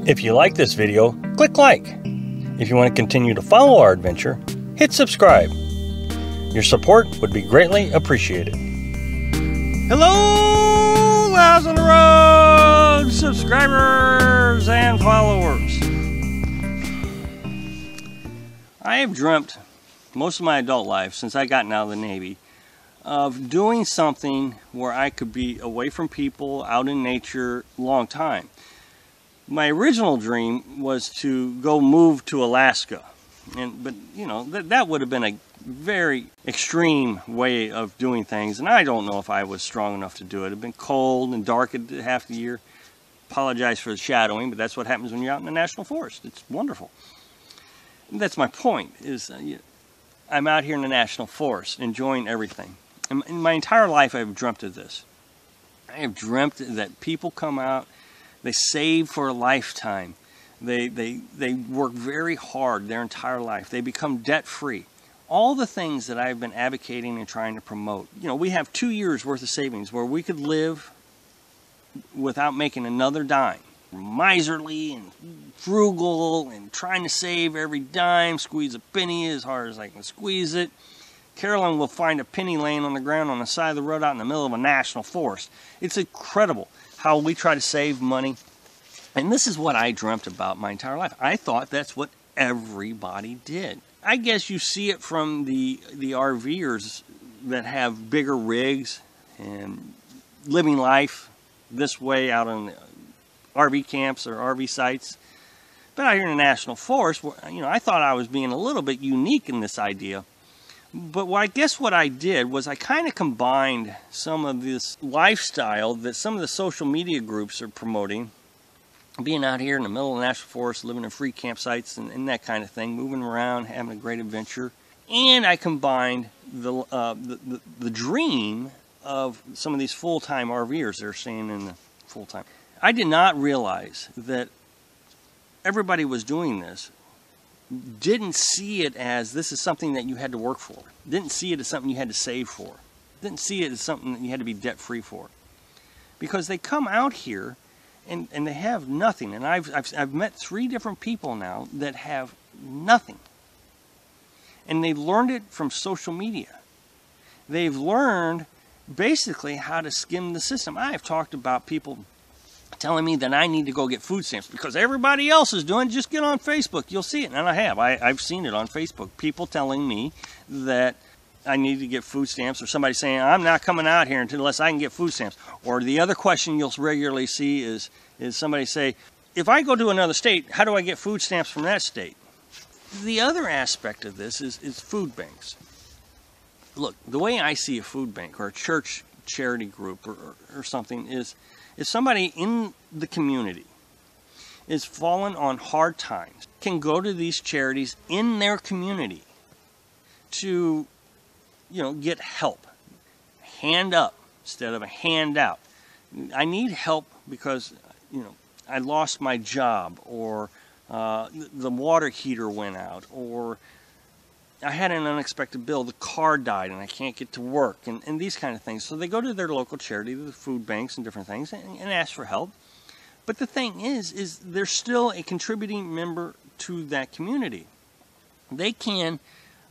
If you like this video, click like. If you want to continue to follow our adventure, hit subscribe. Your support would be greatly appreciated. Hello, Lives on the Road subscribers and followers. I have dreamt most of my adult life, since I got out of the Navy, of doing something where I could be away from people, out in nature, a long time. My original dream was to go move to Alaska, but you know, that would have been a very extreme way of doing things, and I don't know if I was strong enough to do it. It had been cold and dark half the year. Apologize for the shadowing, but that's what happens when you're out in the national forest. It's wonderful. And that's my point, is I'm out here in the national forest enjoying everything. And in my entire life I've dreamt of this. I have dreamt that people come out, they save for a lifetime. They work very hard their entire life. They become debt-free. All the things that I've been advocating and trying to promote. You know, we have 2 years worth of savings where we could live without making another dime. Miserly and frugal and trying to save every dime, squeeze a penny as hard as I can squeeze it. Carolyn will find a penny laying on the ground on the side of the road out in the middle of a national forest. It's incredible how we try to save money. And this is what I dreamt about my entire life. I thought that's what everybody did. I guess you see it from the RVers that have bigger rigs and living life this way out on the RV camps or RV sites. But out here in the national forest, you know, I thought I was being a little bit unique in this idea. But I guess what I did was I kind of combined some of this lifestyle that some of the social media groups are promoting, being out here in the middle of the national forest, living in free campsites and that kind of thing, moving around, having a great adventure. And I combined the dream of some of these full-time RVers that are staying in the full-time. I did not realize that everybody was doing this, didn't see it as this is something that you had to work for, didn't see it as something you had to save for, didn't see it as something that you had to be debt-free for. Because they come out here and they have nothing. And I've met 3 different people now that have nothing. And they've learned it from social media. They've learned basically how to skim the system. I've talked about people telling me that I need to go get food stamps because everybody else is doing it. Just get on Facebook, you'll see it. And I have. I've seen it on Facebook. People telling me that I need to get food stamps, or somebody saying I'm not coming out here unless I can get food stamps. Or the other question you'll regularly see is somebody say, if I go to another state, how do I get food stamps from that state? The other aspect of this is food banks. Look, the way I see a food bank or a church charity group or something is if somebody in the community is fallen on hard times, can go to these charities in their community to, you know, get help. Hand up instead of a handout. I need help because, you know, I lost my job, or the water heater went out, or I had an unexpected bill, the car died and I can't get to work, and these kind of things. So they go to their local charity, the food banks and different things, and ask for help. But the thing is they're still a contributing member to that community. They can,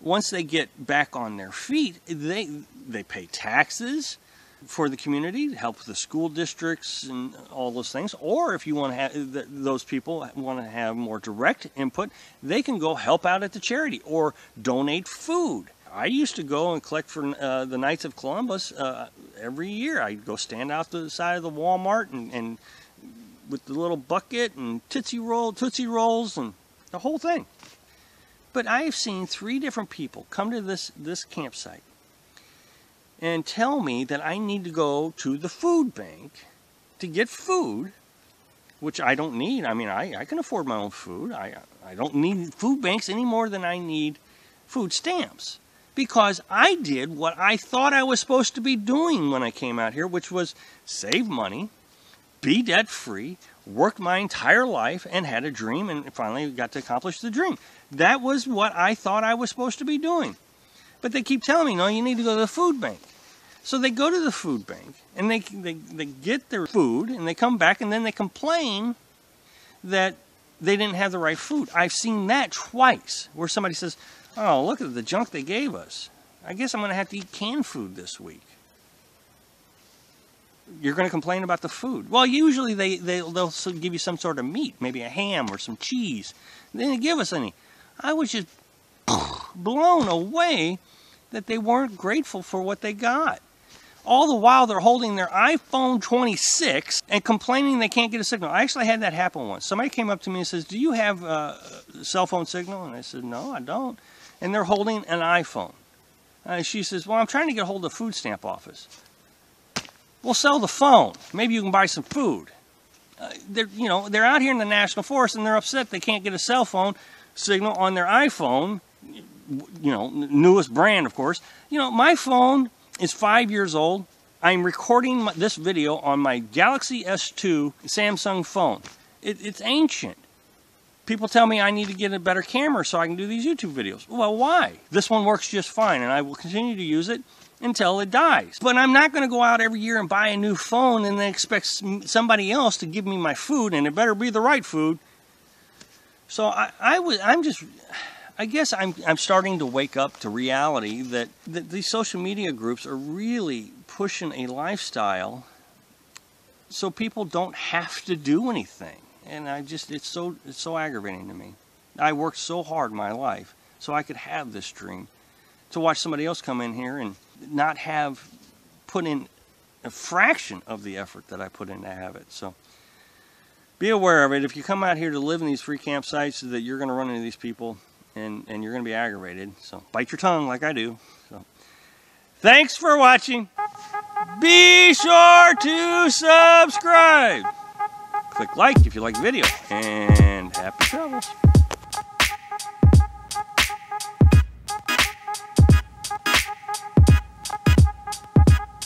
once they get back on their feet, they pay taxes for the community to help with the school districts and all those things. Or if you want to have, those people want to have more direct input, they can go help out at the charity or donate food. I used to go and collect for the Knights of Columbus every year. I'd go stand out the side of the Walmart and with the little bucket and Tootsie Rolls and the whole thing. But I have seen 3 different people come to this campsite and tell me that I need to go to the food bank to get food, which I don't need. I mean, I can afford my own food. I don't need food banks any more than I need food stamps, because I did what I thought I was supposed to be doing when I came out here, which was save money, be debt-free, worked my entire life and had a dream and finally got to accomplish the dream. That was what I thought I was supposed to be doing. But they keep telling me, no, you need to go to the food bank. So they go to the food bank and they get their food and they come back and then they complain that they didn't have the right food. I've seen that twice, where somebody says, oh, look at the junk they gave us. I guess I'm going to have to eat canned food this week. You're going to complain about the food. Well, usually they'll give you some sort of meat, maybe a ham or some cheese. They didn't give us any. I was just blown away that they weren't grateful for what they got. All the while they're holding their iPhone 26 and complaining they can't get a signal. I actually had that happen once. Somebody came up to me and says, do you have a cell phone signal? And I said, no, I don't. And they're holding an iPhone. She says, well, I'm trying to get a hold of the food stamp office. Well, sell the phone. Maybe you can buy some food. They're out here in the National Forest and they're upset they can't get a cell phone signal on their iPhone. Newest brand, of course. My phone is 5 years old. I'm recording this video on my Galaxy S2 Samsung phone. It's ancient. People tell me I need to get a better camera so I can do these YouTube videos. Well, why? This one works just fine, and I will continue to use it until it dies. But I'm not going to go out every year and buy a new phone and then expect somebody else to give me my food, and it better be the right food. So I guess I'm starting to wake up to reality that these social media groups are really pushing a lifestyle so people don't have to do anything. And it's so aggravating to me. I worked so hard in my life so I could have this dream. To watch somebody else come in here and not have put in a fraction of the effort that I put in to have it. So be aware of it. If you come out here to live in these free campsites, that you're going to run into these people and you're going to be aggravated. So bite your tongue like I do. So thanks for watching. Be sure to subscribe. Click like if you like the video, and happy travels.